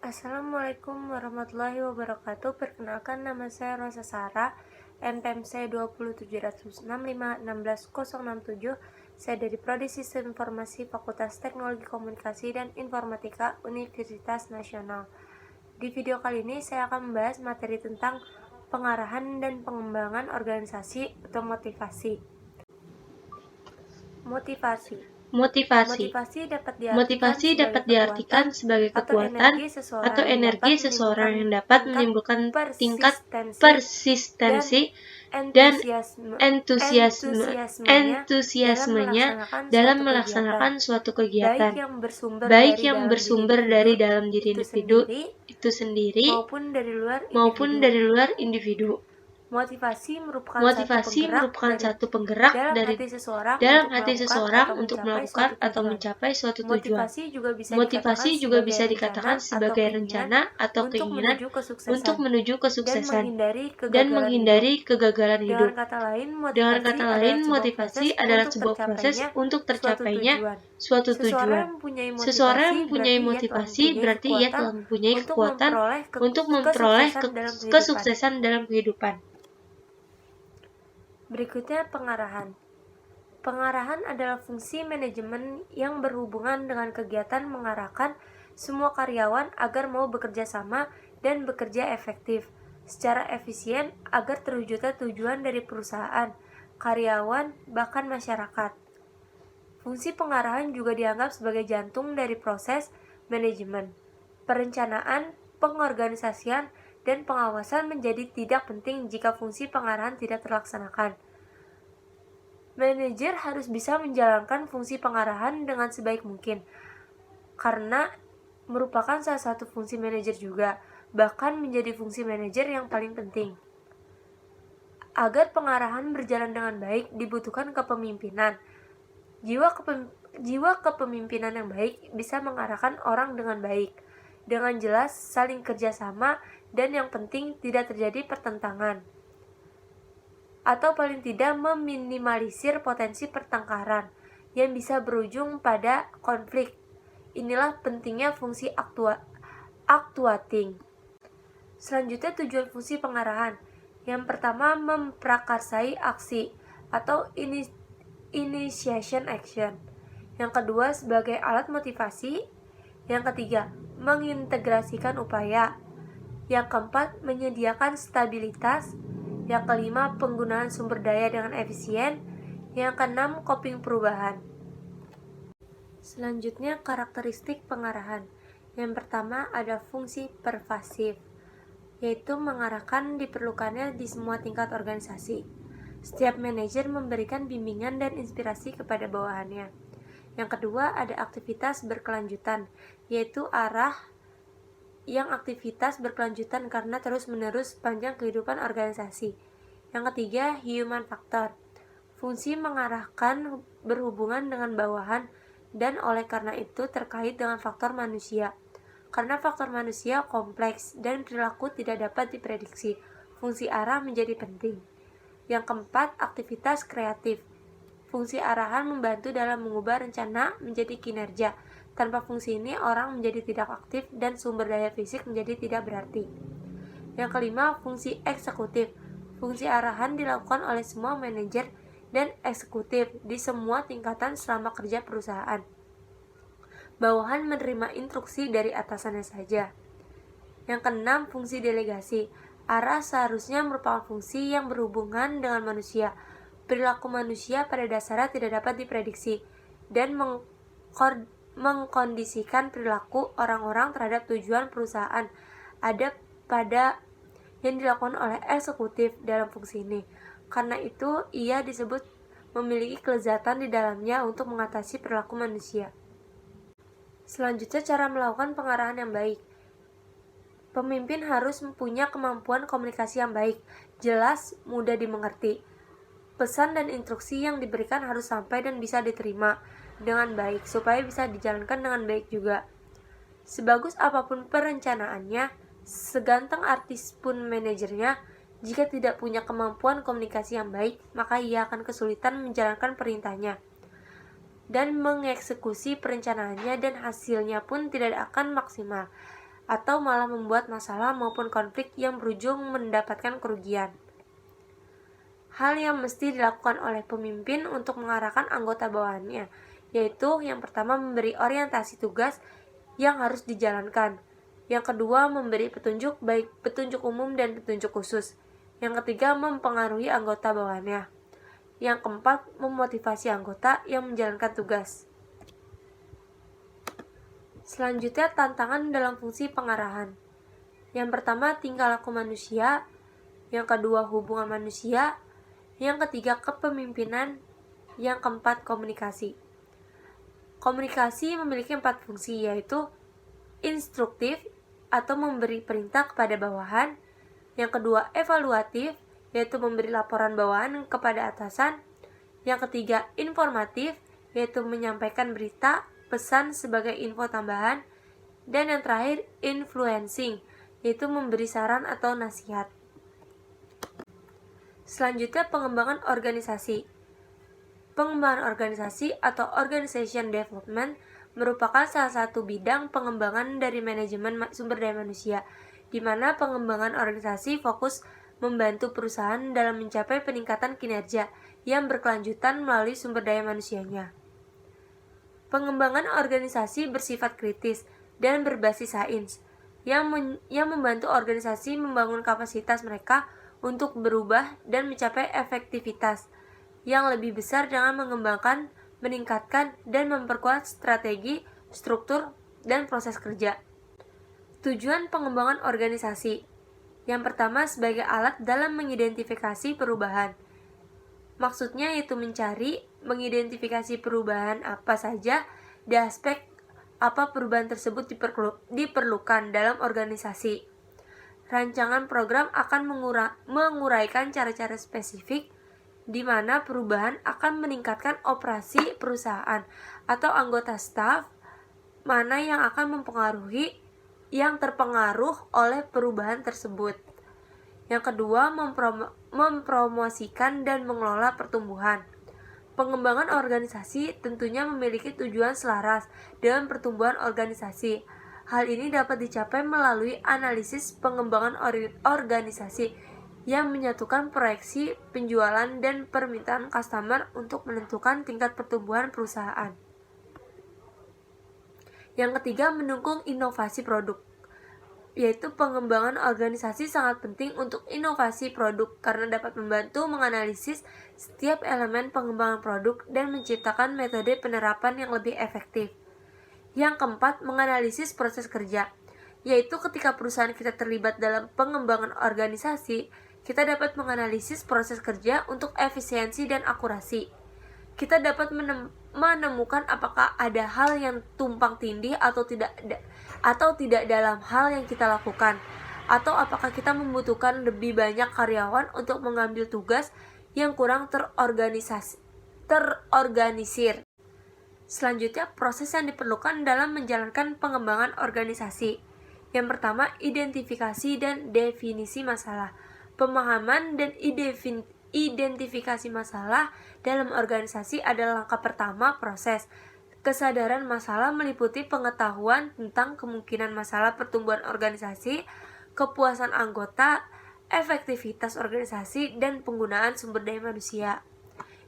Assalamualaikum warahmatullahi wabarakatuh. Perkenalkan, nama saya Rosa Sarah, NPM saya 20706516067. Saya dari Prodi Sistem Informasi Fakultas Teknologi Komunikasi dan Informatika Universitas Nasional. Di video kali ini saya akan membahas materi tentang pengarahan dan pengembangan organisasi atau motivasi. Motivasi dapat diartikan sebagai kekuatan atau energi seseorang yang dapat menimbulkan tingkat persistensi dan entusiasmenya dalam melaksanakan suatu kegiatan, baik yang bersumber dari dalam diri individu itu sendiri maupun dari luar individu. Motivasi merupakan satu penggerak dalam hati seseorang untuk melakukan atau mencapai suatu tujuan. Motivasi juga bisa dikatakan sebagai rencana atau keinginan untuk menuju kesuksesan dan menghindari kegagalan hidup. Dengan kata lain, motivasi adalah sebuah proses untuk tercapainya suatu tujuan. Seseorang yang mempunyai motivasi berarti ia telah mempunyai kekuatan untuk memperoleh kesuksesan dalam kehidupan. Berikutnya, pengarahan. Pengarahan adalah fungsi manajemen yang berhubungan dengan kegiatan mengarahkan semua karyawan agar mau bekerja sama dan bekerja efektif secara efisien agar terwujudnya tujuan dari perusahaan, karyawan, bahkan masyarakat. Fungsi pengarahan juga dianggap sebagai jantung dari proses manajemen. Perencanaan, pengorganisasian, dan pengawasan menjadi tidak penting jika fungsi pengarahan tidak terlaksanakan. Manajer harus bisa menjalankan fungsi pengarahan dengan sebaik mungkin, karena merupakan salah satu fungsi manajer juga, bahkan menjadi fungsi manajer yang paling penting. Agar pengarahan berjalan dengan baik, dibutuhkan kepemimpinan. Jiwa kepemimpinan yang baik bisa mengarahkan orang dengan baik, dengan jelas, saling kerjasama, dan yang penting tidak terjadi pertentangan, atau paling tidak meminimalisir potensi pertengkaran yang bisa berujung pada konflik. Inilah pentingnya fungsi actuating. Selanjutnya, tujuan fungsi pengarahan. Yang pertama, memprakarsai aksi atau initiation action. Yang kedua, sebagai alat motivasi. Yang ketiga, mengintegrasikan upaya. Yang keempat, menyediakan stabilitas. Yang kelima, penggunaan sumber daya dengan efisien. Yang keenam, coping perubahan. Selanjutnya, karakteristik pengarahan. Yang pertama, ada fungsi pervasif, yaitu mengarahkan diperlukannya di semua tingkat organisasi. Setiap manajer memberikan bimbingan dan inspirasi kepada bawahannya. Yang kedua, ada aktivitas berkelanjutan, yaitu arah yang aktivitas berkelanjutan karena terus-menerus sepanjang kehidupan organisasi. Yang ketiga, human factor. Fungsi mengarahkan berhubungan dengan bawahan dan oleh karena itu terkait dengan faktor manusia. Karena faktor manusia kompleks dan perilaku tidak dapat diprediksi, fungsi arah menjadi penting. Yang keempat, aktivitas kreatif. Fungsi arahan membantu dalam mengubah rencana menjadi kinerja. Tanpa fungsi ini, orang menjadi tidak aktif dan sumber daya fisik menjadi tidak berarti. Yang kelima, fungsi eksekutif. Fungsi arahan dilakukan oleh semua manajer dan eksekutif di semua tingkatan selama kerja perusahaan. Bawahan menerima instruksi dari atasannya saja. Yang keenam, fungsi delegasi. Arah seharusnya merupakan fungsi yang berhubungan dengan manusia. Perilaku manusia pada dasarnya tidak dapat diprediksi dan mengkondisikan perilaku orang-orang terhadap tujuan perusahaan ada pada yang dilakukan oleh eksekutif dalam fungsi ini. Karena itu, ia disebut memiliki kelezatan di dalamnya untuk mengatasi perilaku manusia. Selanjutnya, cara melakukan pengarahan yang baik. Pemimpin harus mempunyai kemampuan komunikasi yang baik, jelas, mudah dimengerti. Pesan dan instruksi yang diberikan harus sampai dan bisa diterima dengan baik, supaya bisa dijalankan dengan baik juga. Sebagus apapun perencanaannya, seganteng artis pun manajernya, jika tidak punya kemampuan komunikasi yang baik, maka ia akan kesulitan menjalankan perintahnya dan mengeksekusi perencanaannya, dan hasilnya pun tidak akan maksimal. atau malah membuat masalah maupun konflik yang berujung mendapatkan kerugian. Hal yang mesti dilakukan oleh pemimpin untuk mengarahkan anggota bawahannya, yaitu yang pertama memberi orientasi tugas yang harus dijalankan. Yang kedua, memberi petunjuk, baik petunjuk umum dan petunjuk khusus. Yang ketiga, mempengaruhi anggota bawahannya. Yang keempat, memotivasi anggota yang menjalankan tugas. Selanjutnya, tantangan dalam fungsi pengarahan. Yang pertama, tingkah laku manusia. Yang kedua, hubungan manusia. Yang ketiga, kepemimpinan. Yang keempat, komunikasi. Komunikasi memiliki 4 fungsi, yaitu instruktif atau memberi perintah kepada bawahan. Yang kedua, evaluatif, yaitu memberi laporan bawahan kepada atasan. Yang ketiga, informatif, yaitu menyampaikan berita, pesan sebagai info tambahan. Dan yang terakhir, influencing, yaitu memberi saran atau nasihat. Selanjutnya, pengembangan organisasi. Pengembangan organisasi atau organization development merupakan salah satu bidang pengembangan dari manajemen sumber daya manusia, di mana pengembangan organisasi fokus membantu perusahaan dalam mencapai peningkatan kinerja yang berkelanjutan melalui sumber daya manusianya. Pengembangan organisasi bersifat kritis dan berbasis sains, yang membantu organisasi membangun kapasitas mereka untuk berubah dan mencapai efektivitas yang lebih besar dengan mengembangkan, meningkatkan, dan memperkuat strategi, struktur, dan proses kerja. Tujuan pengembangan organisasi. Yang pertama, sebagai alat dalam mengidentifikasi perubahan. Maksudnya yaitu mencari, mengidentifikasi perubahan apa saja di aspek apa perubahan tersebut diperlukan dalam organisasi. Rancangan program akan menguraikan cara-cara spesifik di mana perubahan akan meningkatkan operasi perusahaan atau anggota staf mana yang akan yang terpengaruh oleh perubahan tersebut. Yang kedua, mempromosikan dan mengelola pertumbuhan. Pengembangan organisasi tentunya memiliki tujuan selaras dengan pertumbuhan organisasi. Hal ini dapat dicapai melalui analisis pengembangan organisasi yang menyatukan proyeksi, penjualan, dan permintaan customer untuk menentukan tingkat pertumbuhan perusahaan. Yang ketiga, mendukung inovasi produk, yaitu pengembangan organisasi sangat penting untuk inovasi produk karena dapat membantu menganalisis setiap elemen pengembangan produk dan menciptakan metode penerapan yang lebih efektif. Yang keempat, menganalisis proses kerja, yaitu ketika perusahaan kita terlibat dalam pengembangan organisasi, kita dapat menganalisis proses kerja untuk efisiensi dan akurasi. Kita dapat menemukan apakah ada hal yang tumpang tindih atau tidak dalam hal yang kita lakukan, atau apakah kita membutuhkan lebih banyak karyawan untuk mengambil tugas yang kurang terorganisir. Selanjutnya, proses yang diperlukan dalam menjalankan pengembangan organisasi. Yang pertama, identifikasi dan definisi masalah. Pemahaman dan identifikasi masalah dalam organisasi adalah langkah pertama proses. Kesadaran masalah meliputi pengetahuan tentang kemungkinan masalah pertumbuhan organisasi, kepuasan anggota, efektivitas organisasi, dan penggunaan sumber daya manusia.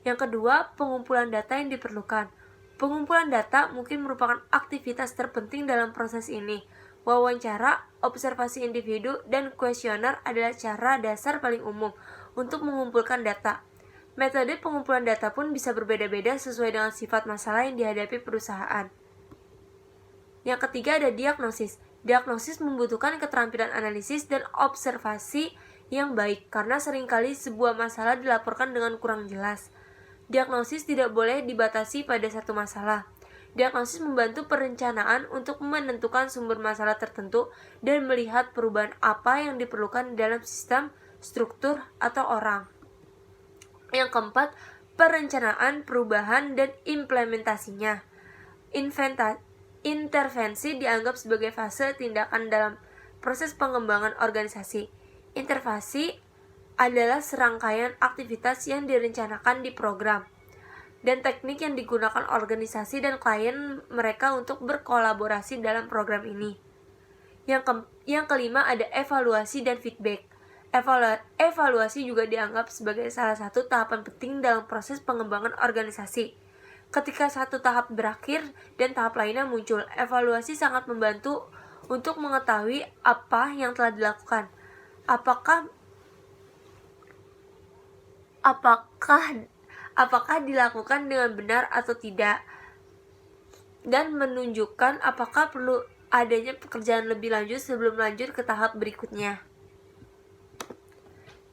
Yang kedua, pengumpulan data yang diperlukan. Pengumpulan data mungkin merupakan aktivitas terpenting dalam proses ini. Wawancara, observasi individu, dan kuesioner adalah cara dasar paling umum untuk mengumpulkan data. Metode pengumpulan data pun bisa berbeda-beda sesuai dengan sifat masalah yang dihadapi perusahaan. Yang ketiga ada diagnosis. Diagnosis membutuhkan keterampilan analisis dan observasi yang baik karena seringkali sebuah masalah dilaporkan dengan kurang jelas. Diagnosis tidak boleh dibatasi pada satu masalah. Diagnosis membantu perencanaan untuk menentukan sumber masalah tertentu dan melihat perubahan apa yang diperlukan dalam sistem, struktur, atau orang. Yang keempat, perencanaan, perubahan, dan implementasinya. Intervensi dianggap sebagai fase tindakan dalam proses pengembangan organisasi. Intervensi adalah serangkaian aktivitas yang direncanakan di program dan teknik yang digunakan organisasi dan klien mereka untuk berkolaborasi dalam program ini. Yang kelima ada evaluasi dan feedback. Evaluasi juga dianggap sebagai salah satu tahapan penting dalam proses pengembangan organisasi. Ketika satu tahap berakhir dan tahap lainnya muncul, evaluasi sangat membantu untuk mengetahui apa yang telah dilakukan. Apakah dilakukan dengan benar atau tidak, dan menunjukkan apakah perlu adanya pekerjaan lebih lanjut sebelum lanjut ke tahap berikutnya.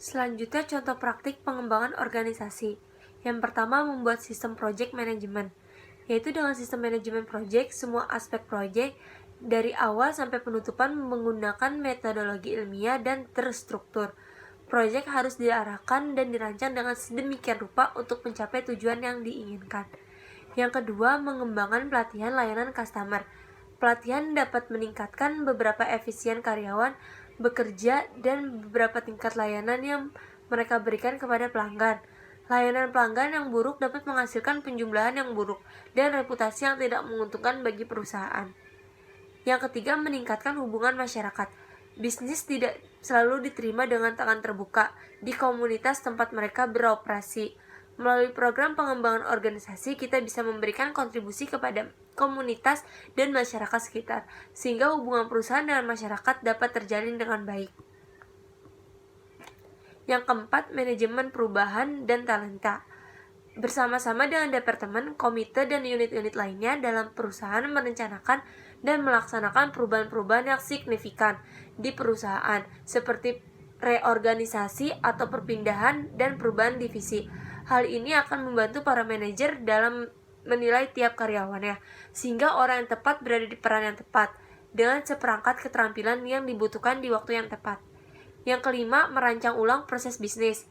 Selanjutnya, contoh praktik pengembangan organisasi. Yang pertama, membuat sistem project management, yaitu dengan sistem manajemen project, semua aspek project dari awal sampai penutupan menggunakan metodologi ilmiah dan terstruktur. Project harus diarahkan dan dirancang dengan sedemikian rupa untuk mencapai tujuan yang diinginkan. Yang kedua, mengembangkan pelatihan layanan customer. Pelatihan dapat meningkatkan beberapa efisien karyawan bekerja dan beberapa tingkat layanan yang mereka berikan kepada pelanggan. Layanan pelanggan yang buruk dapat menghasilkan penjumlahan yang buruk dan reputasi yang tidak menguntungkan bagi perusahaan. Yang ketiga, meningkatkan hubungan masyarakat. Bisnis tidak selalu diterima dengan tangan terbuka di komunitas tempat mereka beroperasi. Melalui program pengembangan organisasi, kita bisa memberikan kontribusi kepada komunitas dan masyarakat sekitar, sehingga hubungan perusahaan dengan masyarakat dapat terjalin dengan baik. Yang keempat, manajemen perubahan dan talenta. Bersama-sama dengan departemen, komite, dan unit-unit lainnya dalam perusahaan merencanakan dan melaksanakan perubahan-perubahan yang signifikan di perusahaan, seperti reorganisasi atau perpindahan dan perubahan divisi. Hal ini akan membantu para manajer dalam menilai tiap karyawannya, sehingga orang yang tepat berada di peran yang tepat, dengan seperangkat keterampilan yang dibutuhkan di waktu yang tepat. Yang kelima, merancang ulang proses bisnis.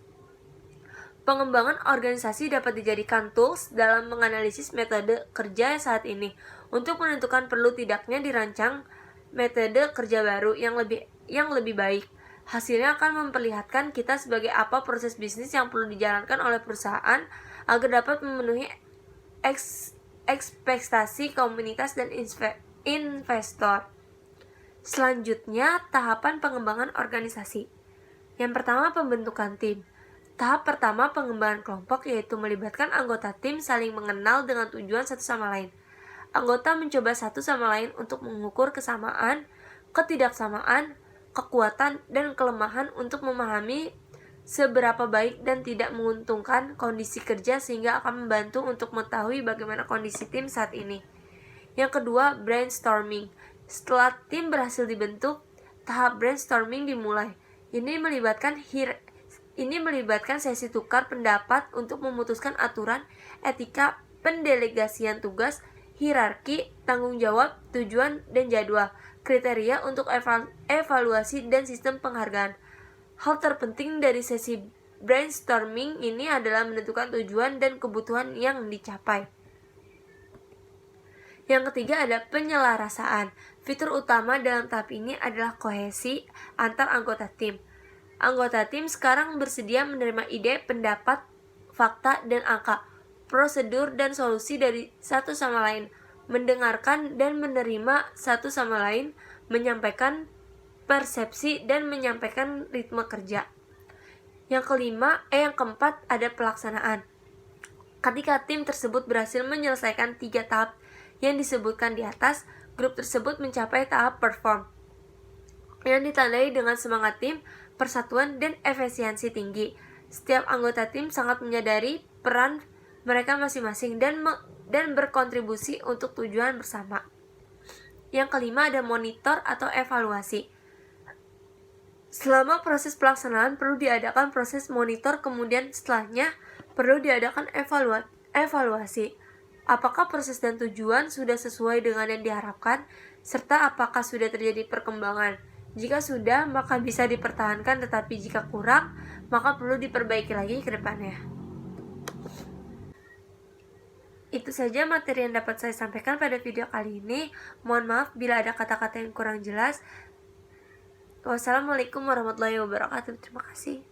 Pengembangan organisasi dapat dijadikan tools dalam menganalisis metode kerja saat ini, untuk menentukan perlu tidaknya dirancang metode kerja baru yang lebih baik. Hasilnya akan memperlihatkan kita sebagai apa proses bisnis yang perlu dijalankan oleh perusahaan agar dapat memenuhi ekspektasi komunitas dan investor. Selanjutnya, tahapan pengembangan organisasi. Yang pertama, pembentukan tim. Tahap pertama pengembangan kelompok, yaitu melibatkan anggota tim saling mengenal dengan tujuan satu sama lain. Anggota mencoba satu sama lain untuk mengukur kesamaan, ketidaksamaan, kekuatan, dan kelemahan untuk memahami seberapa baik dan tidak menguntungkan kondisi kerja, sehingga akan membantu untuk mengetahui bagaimana kondisi tim saat ini. Yang kedua, brainstorming. Setelah tim berhasil dibentuk, tahap brainstorming dimulai. Ini melibatkan sesi tukar pendapat untuk memutuskan aturan, etika, pendelegasian tugas, hierarki, tanggung jawab, tujuan, dan jadwal, kriteria untuk evaluasi, dan sistem penghargaan. Hal terpenting dari sesi brainstorming ini adalah menentukan tujuan dan kebutuhan yang dicapai. Yang ketiga ada penyelarasaan. Fitur utama dalam tahap ini adalah kohesi antar anggota tim. Anggota tim sekarang bersedia menerima ide, pendapat, fakta, dan angka, prosedur, dan solusi dari satu sama lain, mendengarkan dan menerima satu sama lain, menyampaikan persepsi, dan menyampaikan ritme kerja. Yang keempat ada pelaksanaan. Ketika tim tersebut berhasil menyelesaikan 3 tahap yang disebutkan di atas, grup tersebut mencapai tahap perform, yang ditandai dengan semangat tim, persatuan, dan efisiensi tinggi. Setiap anggota tim sangat menyadari peran mereka masing-masing dan berkontribusi untuk tujuan bersama. Yang kelima ada monitor atau evaluasi. Selama proses pelaksanaan perlu diadakan proses monitor, kemudian setelahnya perlu diadakan evaluasi. Apakah proses dan tujuan sudah sesuai dengan yang diharapkan, serta apakah sudah terjadi perkembangan. Jika sudah, maka bisa dipertahankan, tetapi jika kurang, maka perlu diperbaiki lagi ke depannya. Itu saja materi yang dapat saya sampaikan pada video kali ini. Mohon maaf bila ada kata-kata yang kurang jelas. Wassalamualaikum warahmatullahi wabarakatuh. Terima kasih.